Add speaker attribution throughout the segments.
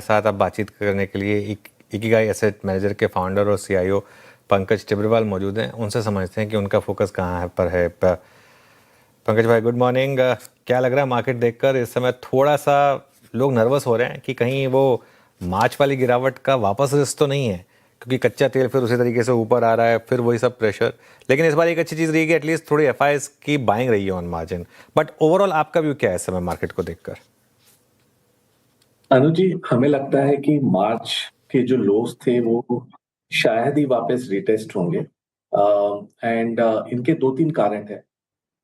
Speaker 1: साथ अब बातचीत करने के लिए इकिगाई एसेट मैनेजर के फाउंडर और सीईओ पंकज टिब्रेवाल मौजूद हैं। उनसे समझते हैं कि उनका फोकस कहाँ पर है। पंकज भाई, गुड मॉर्निंग। क्या लग रहा है मार्केट देखकर इस समय? थोड़ा सा लोग नर्वस हो रहे हैं कि कहीं वो मार्च वाली गिरावट का वापस रिस्क तो नहीं है, क्योंकि कच्चा तेल फिर उसी तरीके से ऊपर आ रहा है, फिर वही सब प्रेशर। लेकिन इस बार एक अच्छी चीज़ रही है कि एटलीस्ट थोड़ी एफआईएस की बाइंग रही है ऑन मार्जिन। बट ओवरऑल आपका व्यू क्या है इस समय मार्केट को देखकर?
Speaker 2: अनुज जी, हमें लगता है कि मार्च के जो लोस थे वो शायद ही वापस रिटेस्ट होंगे। एंड इनके दो तीन कारण है।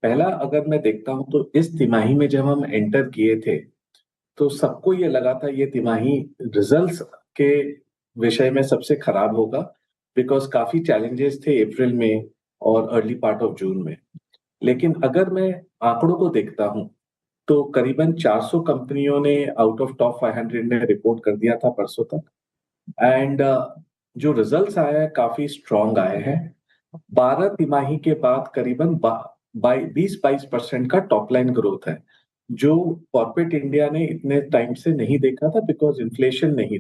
Speaker 2: पहला, अगर मैं देखता हूं तो इस तिमाही में जब हम एंटर किए थे तो सबको ये लगा था ये तिमाही रिजल्ट्स के विषय में सबसे खराब होगा, बिकॉज काफी चैलेंजेस थे अप्रैल में और अर्ली पार्ट ऑफ जून में। लेकिन अगर मैं आंकड़ों को देखता हूं तो करीबन 400 कंपनियों ने आउट ऑफ टॉप 500 ने रिपोर्ट कर दिया था परसों तक। एंड जो रिजल्ट्स आए हैं काफी स्ट्रांग आए हैं। 12 तिमाही के बाद करीबन 20-22% का टॉप लाइन ग्रोथ है, जो कॉर्पोरेट इंडिया ने इतने टाइम से नहीं देखा था, बिकॉज इन्फ्लेशन नहीं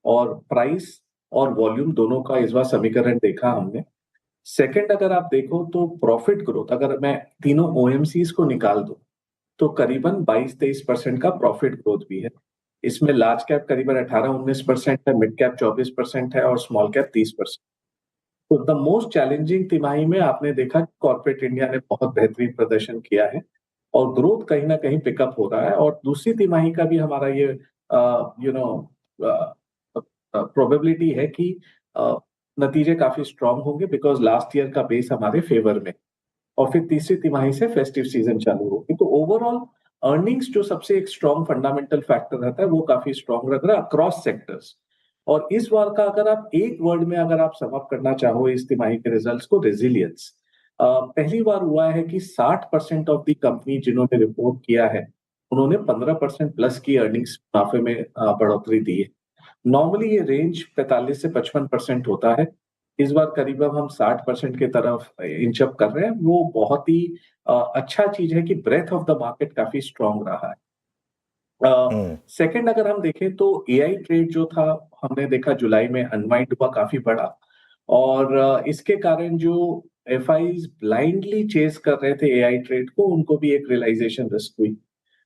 Speaker 2: और प्राइस और वॉल्यूम दोनों का इस बार समीकरण देखा हमने। सेकंड, अगर आप देखो तो प्रॉफिट ग्रोथ, अगर मैं तीनों ओएमसीज को निकाल दूं तो करीबन 22-23% का प्रॉफिट ग्रोथ भी है। इसमें लार्ज कैप करीबन 18-19% है, मिड कैप 24% है और स्मॉल कैप 30%। तो द मोस्ट चैलेंजिंग तिमाही में आपने देखा कि कॉर्पोरेट इंडिया ने बहुत बेहतरीन प्रदर्शन किया है और ग्रोथ कहीं ना कहीं पिकअप हो रहा है। और दूसरी तिमाही का भी हमारा ये प्रोबेबिलिटी है कि नतीजे काफी स्ट्रांग होंगे, बिकॉज लास्ट ईयर का बेस हमारे फेवर में। और फिर तीसरी तिमाही से फेस्टिव सीजन चालू होगी। तो ओवरऑल अर्निंग्स जो सबसे एक स्ट्रॉन्ग फंडामेंटल फैक्टर रहता है वो काफी स्ट्रॉन्ग लग रहा है अक्रॉस सेक्टर्स। और इस बार का अगर आप एक वर्ड में अगर आप सम अप करना चाहो इस तिमाही के रिजल्ट्स को, रेजिलियंस। पहली बार हुआ है कि 60% ऑफ द कंपनी जिन्होंने रिपोर्ट किया है उन्होंने 15% प्लस की अर्निंग्स मुनाफे में बढ़ोतरी दी है। नॉर्मली ये रेंज 45 से 55% होता है। इस बार करीब हम 60% की तरफ इंच अप कर रहे हैं। वो बहुत ही अच्छा चीज है कि ब्रेथ ऑफ द मार्केट काफी स्ट्रांग रहा है। सेकंड, अगर हम देखें तो एआई ट्रेड जो था हमने देखा जुलाई में अनवाइंड हुआ काफी बड़ा। और इसके कारण जो एफआईज ब्लाइंडली चेस कर रहे थे एआई ट्रेड को, उनको भी एक रियलाइजेशन रिस्क हुई।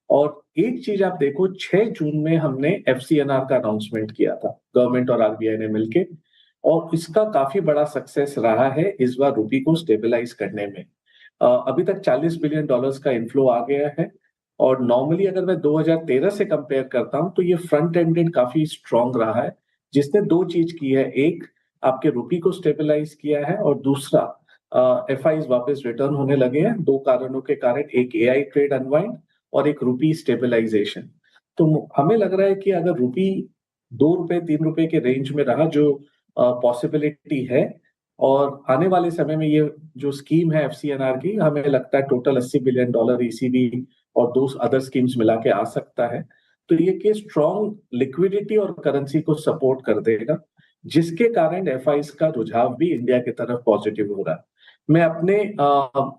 Speaker 2: और एक चीज आप देखो, 6 जून में हमने एफसीएनआर का अनाउंसमेंट किया था गवर्नमेंट और आरबीआई ने मिलके, और इसका काफी बड़ा सक्सेस रहा है इस बार रुपी को स्टेबलाइज करने में। अभी तक $40 बिलियन का इनफ्लो आ गया है। और नॉर्मली अगर मैं 2013 से कंपेयर करता हूं तो ये फ्रंट एंडेड काफी स्ट्रांग रहा है, जिसने दो चीज की है। एक, आपके रुपी को स्टेबलाइज किया है और दूसरा, एफआईज वापस रिटर्न होने लगे हैं। दो कारणों के कारण, एक एआई ट्रेड अनवाइंड और एक रुपी स्टेबलाइजेशन। तो हमें लग रहा है कि अगर रुपी ₹2 ₹3 के रेंज में रहा, जो पॉसिबिलिटी है, और आने वाले समय में ये जो स्कीम है एफसीएनआर की, हमें लगता है टोटल $80 बिलियन ईसीबी और दो अदर स्कीम्स मिला के आ सकता है। तो ये कि स्ट्रॉन्ग लिक्विडिटी और करेंसी को सपोर्ट कर देगा, जिसके कारण एफआईज का रुझाव भी इंडिया की तरफ पॉजिटिव हो रहा है। मैं अपने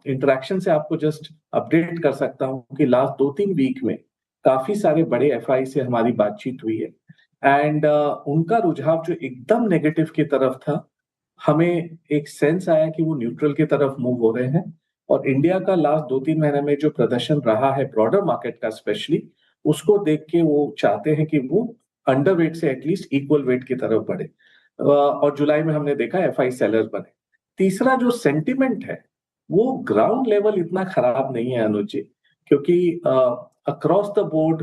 Speaker 2: इंटरेक्शन से आपको जस्ट अपडेट कर सकता हूं कि लास्ट 2-3 वीक में काफी सारे बड़े एफआई से हमारी बातचीत हुई है। एंड उनका रुझाव जो एकदम नेगेटिव की तरफ था, हमें एक सेंस आया कि वो न्यूट्रल की तरफ मूव हो रहे हैं। और इंडिया का लास्ट 2-3 महीने में जो प्रदर्शन रहा है ब्रॉडर मार्केट का स्पेशली, उसको देख के वो चाहते हैं कि वो अंडर वेट से एटलीस्ट इक्वल वेट की तरफ बढ़े। और जुलाई में हमने देखा एफआई सेलर बने। तीसरा जो सेंटिमेंट है वो ग्राउंड लेवल इतना खराब नहीं है अनुज जी, क्योंकि अक्रॉस द बोर्ड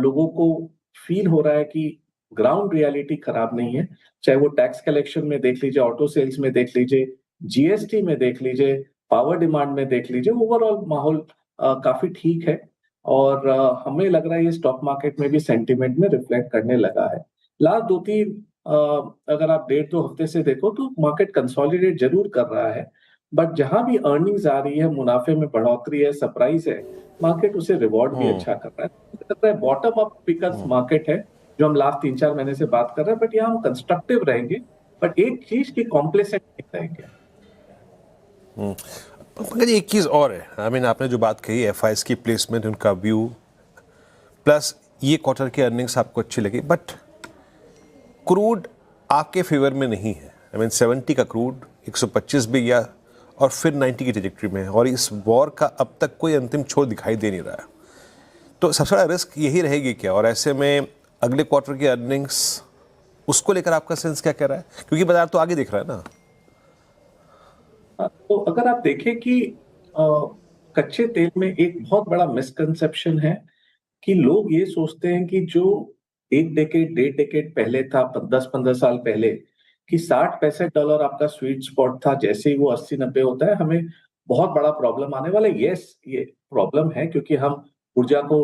Speaker 2: लोगों को फील हो रहा है कि ग्राउंड रियलिटी खराब नहीं है। चाहे वो टैक्स कलेक्शन में देख लीजिए, ऑटो सेल्स में देख लीजिए, जीएसटी में देख लीजिए, पावर डिमांड में देख लीजिए, ओवरऑल माहौल काफी ठीक है। और हमें लग रहा है ये स्टॉक मार्केट में भी सेंटिमेंट में रिफ्लेक्ट करने लगा है। लास्ट 2-3 अगर आप 1.5-2 हफ्ते से देखो तो मार्केट कंसोलिडेट जरूर कर रहा है, बट जहां भी अर्निंग्स आ रही है, मुनाफे में बढ़ोतरी है, सरप्राइज है, मार्केट उसे रिवॉर्ड भी अच्छा कर रहा है। मुझे लगता है बॉटम अप पिकअप मार्केट है जो हम लास्ट 3-4 महीने से बात कर रहे हैं, बट यहाँ हम कंस्ट्रक्टिव रहेंगे, बट एक चीज की कॉम्प्लेसेंट नहीं रहेंगे।
Speaker 3: पंकज, एक चीज और है, आपने जो बात कही एफआईएस की प्लेसमेंट, उनका व्यू, प्लस ये क्वार्टर की अर्निंग्स आपको अच्छी लगी, बट क्रूड आपके फेवर में नहीं है। आई मीन 70 का क्रूड 125 भी गया और फिर 90 की ट्रेजेक्टरी में है, और इस वॉर का अब तक कोई अंतिम छोर दिखाई दे नहीं रहा है। तो सबसे बड़ा रिस्क यही रहेगी क्या? और ऐसे में अगले क्वार्टर की अर्निंग्स, उसको लेकर आपका सेंस क्या कह रहा है? क्योंकि बाजार तो आगे दिख रहा है ना।
Speaker 2: तो अगर आप देखें कि अ, कच्चे तेल में एक बहुत बड़ा मिसकंसेप्शन है कि लोग ये सोचते हैं कि जो एक डेकेड 1.5 डेकेड पहले था, 10-15 साल पहले, कि $60-65 आपका स्वीट स्पॉट था, जैसे ही वो 80-90 होता है हमें बहुत बड़ा प्रॉब्लम आने वाला है। यस, ये प्रॉब्लम है क्योंकि हम ऊर्जा को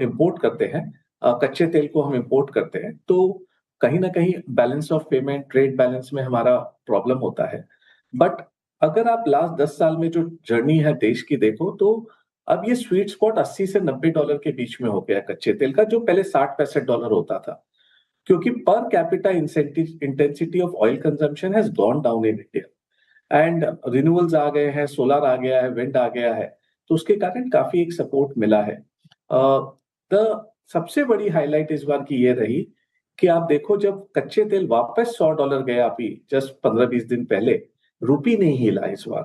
Speaker 2: इंपोर्ट करते हैं, कच्चे तेल को हम इंपोर्ट करते हैं, तो कहीं ना कहीं balance of payment, trade balance में हमारा प्रॉब्लम होता है। बट अगर आप लास्ट 10 साल में जो जर्नी है देश की देखो, तो अब ये स्वीट स्पॉट $80 से $90 के बीच में हो गया कच्चे तेल का, जो पहले $60-65 होता था, क्योंकि per capita intensity of oil consumption has gone down in India and renewables आ गए हैं, सोलर आ गया है, विंड आ गया है, तो उसके कारण काफी एक सपोर्ट मिला है। द सबसे बड़ी हाईलाइट इस बार की ये रही कि आप देखो, जब कच्चे तेल वापस $100 गया अभी जस्ट 15-20 दिन पहले, रुपी नहीं हिला इस बार।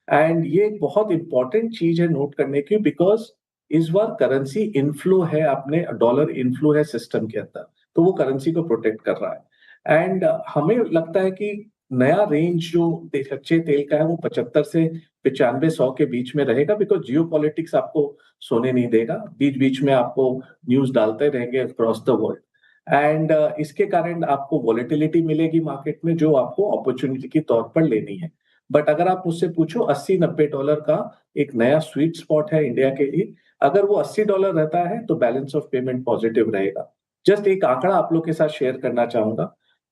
Speaker 2: एंड ये एक बहुत इंपॉर्टेंट चीज है नोट करने की, बिकॉज इस बार करेंसी इनफ्लो है, अपने डॉलर इनफ्लो है सिस्टम के अंदर, तो वो करेंसी को प्रोटेक्ट कर रहा है। एंड हमें लगता है कि नया रेंज जो कच्चे तेल का है वो 75 से 95-100 के बीच में रहेगा, बिकॉज जियो पॉलिटिक्स आपको सोने नहीं देगा, बीच बीच में आपको न्यूज डालते रहेंगे अक्रॉस द वर्ल्ड। एंड इसके कारण आपको वॉलेटिलिटी मिलेगी मार्केट में, जो आपको अपॉर्चुनिटी के तौर पर लेनी है। बट अगर आप मुझसे पूछो, $80-90 का एक नया स्वीट स्पॉट है इंडिया के लिए। अगर वो $80 रहता है तो बैलेंस ऑफ पेमेंट पॉजिटिव रहेगा। जस्ट एक आंकड़ा आप लोग के साथ शेयर करना चाहूंगा।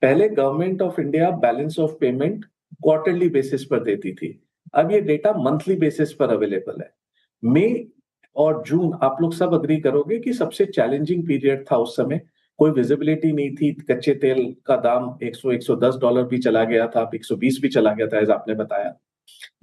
Speaker 2: पहले government of India balance of payment quarterly basis पर देती थी, अब ये डेटा मंथली बेसिस पर अवेलेबल है। मई और जून, आप लोग सब अग्री करोगे कि सबसे चैलेंजिंग पीरियड था उस समय, कोई विजिबिलिटी नहीं थी, कच्चे तेल का दाम $100-110 भी चला गया था, 120 भी चला गया था, एज आपने बताया।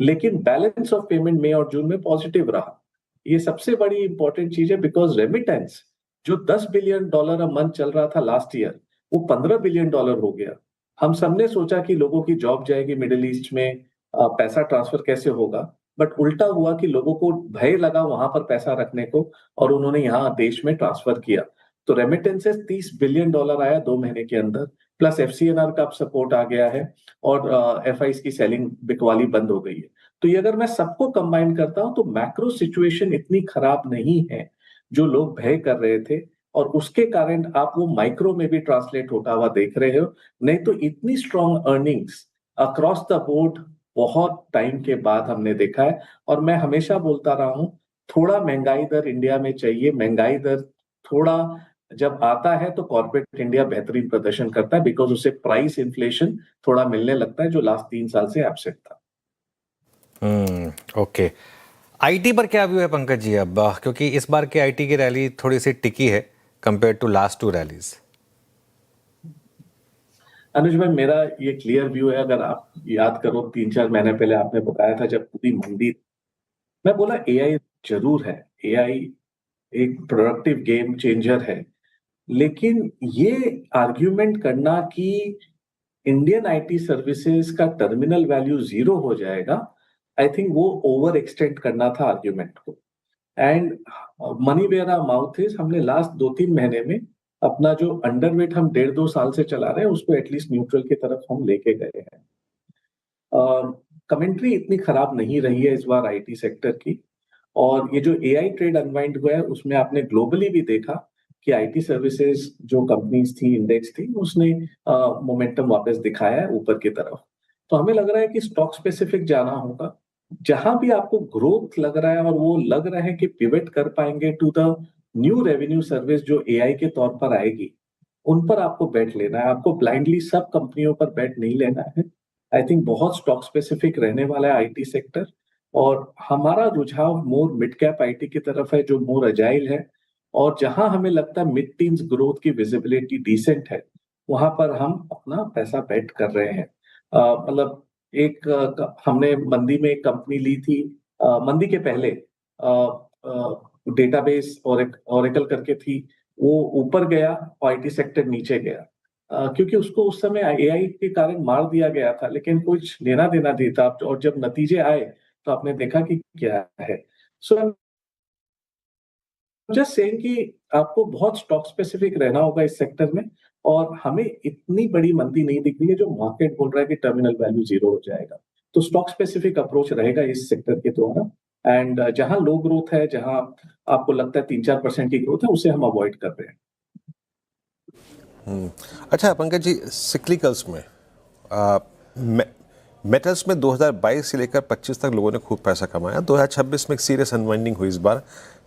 Speaker 2: लेकिन बैलेंस ऑफ पेमेंट मई और जून में पॉजिटिव रहा। ये सबसे बड़ी इंपॉर्टेंट चीज है, बिकॉज रेमिटेंस जो $10 बिलियन अ मंथ चल रहा था लास्ट ईयर, वो $15 बिलियन हो गया। हम सबने सोचा कि लोगों की जॉब जाएगी मिडिल ईस्ट में, पैसा ट्रांसफर कैसे होगा, बट उल्टा हुआ कि लोगों को भय लगा वहां पर पैसा रखने को, और उन्होंने यहाँ देश में ट्रांसफर किया। तो रेमिटेंसेस $30 बिलियन आया 2 महीने के अंदर, प्लस FCNR का सपोर्ट आ गया है, और FIs की सेलिंग बिकवाली बंद हो गई है। तो ये अगर मैं सबको कंबाइन करता हूं तो मैक्रो सिचुएशन इतनी खराब नहीं है जो लोग भय कर रहे थे, और उसके कारण आप वो माइक्रो में भी ट्रांसलेट होता हुआ देख रहे हो। नहीं तो इतनी strong earnings across the board बहुत टाइम के बाद हमने देखा है। और मैं हमेशा बोलता रहा हूं, थोड़ा महंगाई दर इंडिया में चाहिए। महंगाई दर थोड़ा जब आता है तो कॉर्पोरेट इंडिया बेहतरीन प्रदर्शन करता है, बिकॉज उसे प्राइस इन्फ्लेशन थोड़ा मिलने लगता है, जो लास्ट 3 साल से एब्सेंट था।
Speaker 1: ओके। आईटी पर क्या व्यू है पंकज जी अब, क्योंकि इस बार की आईटी की रैली थोड़ी सी टिकी है कंपेयर टू लास्ट 2 रैलीज।
Speaker 2: अनुज भाई, मेरा ये क्लियर व्यू है। अगर आप याद करो, 3-4 महीने पहले आपने बताया था जब पूरी मंदी, मैं बोला एआई जरूर है, एआई एक प्रोडक्टिव गेम चेंजर है, लेकिन ये आर्ग्यूमेंट करना कि इंडियन आईटी सर्विसेज का टर्मिनल वैल्यू 0 हो जाएगा, आई थिंक वो ओवर एक्सटेंड करना था आर्ग्यूमेंट को। And money where our mouth is, हमने लास्ट 2-3 महीने में अपना जो अंडरवेट हम 1.5-2 साल से चला रहे हैं, उसको एटलीस्ट न्यूट्रल की तरफ हम लेके गए हैं। कमेंट्री इतनी खराब नहीं रही है इस बार आईटी सेक्टर की। और ये जो एआई ट्रेड अनवाइंड हुआ है, उसमें आपने ग्लोबली भी देखा कि आईटी सर्विसेज जो कंपनीज थी, इंडेक्स थी, उसने मोमेंटम वापस दिखाया है ऊपर की तरफ। तो हमें लग रहा है कि स्टॉक स्पेसिफिक जाना होगा, जहां भी आपको ग्रोथ लग रहा है और वो लग रहा है कि पिवट कर पाएंगे to the new revenue service जो एआई के तौर पर आएगी, उन पर आपको बेट लेना है। आपको ब्लाइंडली सब कंपनियों पर बेट नहीं लेना है। आई थिंक बहुत स्टॉक स्पेसिफिक रहने वाला है आईटी सेक्टर, और हमारा रुझाव मोर मिड कैप आईटी की तरफ है, जो मोर अजाइल है, और जहां हमें लगता है मिड टीन्स ग्रोथ की विजिबिलिटी डिसेंट है, वहां पर हम अपना पैसा बेट कर रहे हैं। मतलब एक हमने मंदी में एक कंपनी ली थी, मंदी के पहले डेटाबेस और ओरेकल करके थी, वो ऊपर गया और आईटी सेक्टर नीचे गया, क्योंकि उसको उस समय एआई के कारण मार दिया गया था, लेकिन कुछ लेना देना नहीं था। और जब नतीजे आए तो आपने देखा कि क्या है। सो जस्ट सेइंग कि आपको बहुत स्टॉक स्पेसिफिक रहना होगा इस सेक्टर में, और हमें इतनी बड़ी मंदी नहीं दिख रही है जो मार्केट बोल रहा है कि टर्मिनल वैल्यू 0 हो जाएगा। तो स्टॉक स्पेसिफिक अप्रोच रहेगा इस सेक्टर के द्वारा, एंड जहां लो ग्रोथ है, जहां आपको लगता है 3-4% की ग्रोथ है, उसे हम अवॉइड कर रहे हैं।
Speaker 3: अच्छा पंकज जी, सिक्लिकल्स में मेटल्स में 2022 से लेकर 25 तक लोगों ने खूब पैसा कमाया। 2026 में एक सीरियस अनवाइंडिंग हुई इस बार,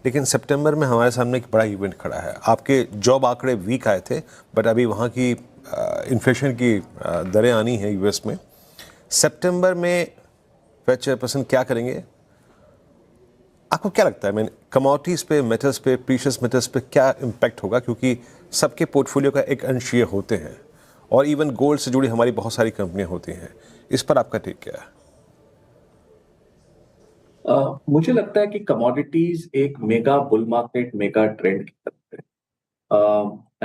Speaker 3: लेकिन सितंबर में हमारे सामने एक बड़ा इवेंट खड़ा है। आपके जॉब आंकड़े वीक आए थे, बट अभी वहाँ की इन्फ्लेशन की दरें आनी है यूएस में। सितंबर में फेड चेयरपर्सन क्या करेंगे? आपको क्या लगता है, मैंने कमोडिटीज़ पे, मेटल्स पे, प्रीशियस मेटल्स पे क्या इम्पैक्ट होगा? क्योंकि सबके पोर्टफोलियो का एक अंश ये होते हैं, और इवन गोल्ड से जुड़ी हमारी बहुत सारी कंपनियां होती हैं। इस पर आपका टेक क्या है?
Speaker 2: मुझे लगता है कि कमोडिटीज एक mega bull market, mega trend की तरफ है,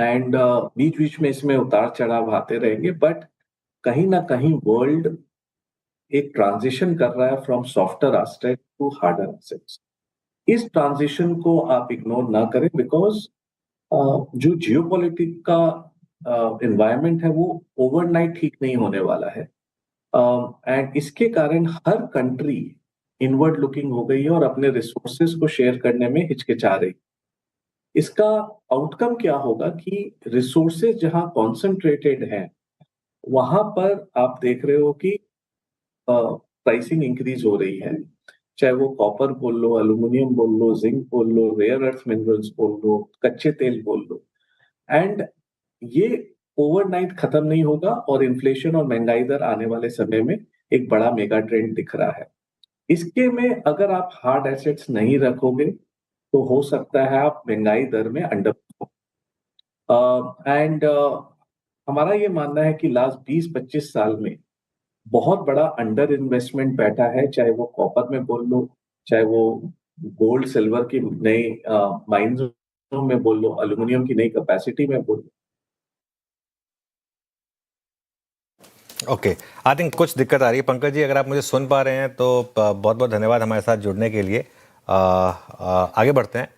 Speaker 2: एंड बीच बीच में इसमें उतार चढ़ाव आते रहेंगे, बट कहीं ना कहीं वर्ल्ड एक ट्रांजिशन कर रहा है from softer asset to harder assets. इस ट्रांजिशन को आप इग्नोर ना करें, बिकॉज जो जियोपॉलिटिक का एनवायरनमेंट है वो ओवरनाइट ठीक नहीं होने वाला है, एंड इसके कारण हर कंट्री इनवर्ड लुकिंग हो गई है और अपने रिसोर्सेज को शेयर करने में हिचकिचा रही। इसका आउटकम क्या होगा कि रिसोर्सेज जहां कॉन्सेंट्रेटेड हैं, वहां पर आप देख रहे हो कि प्राइसिंग इंक्रीज हो रही है, चाहे वो कॉपर बोल लो, एल्यूमिनियम बोल लो, जिंक बोल लो, रेयर अर्थ मिनरल्स बोल लो, कच्चे तेल बोल लो, एंड ये ओवरनाइट खत्म नहीं होगा, और इन्फ्लेशन और महंगाई दर आने वाले समय में एक बड़ा मेगा ट्रेंड दिख रहा है। इसके में अगर आप हार्ड एसेट्स नहीं रखोगे तो हो सकता है आप महंगाई दर में अंडर, एंड हमारा ये मानना है कि लास्ट 20-25 साल में बहुत बड़ा अंडर इन्वेस्टमेंट बैठा है, चाहे वो कॉपर में बोल लो, चाहे वो गोल्ड सिल्वर की नई माइंस में बोल लो, एल्यूमिनियम की नई कैपेसिटी में बोल लो।
Speaker 1: ओके, आई थिंक कुछ दिक्कत आ रही है। पंकज जी, अगर आप मुझे सुन पा रहे हैं तो बहुत बहुत धन्यवाद हमारे साथ जुड़ने के लिए। आगे बढ़ते हैं।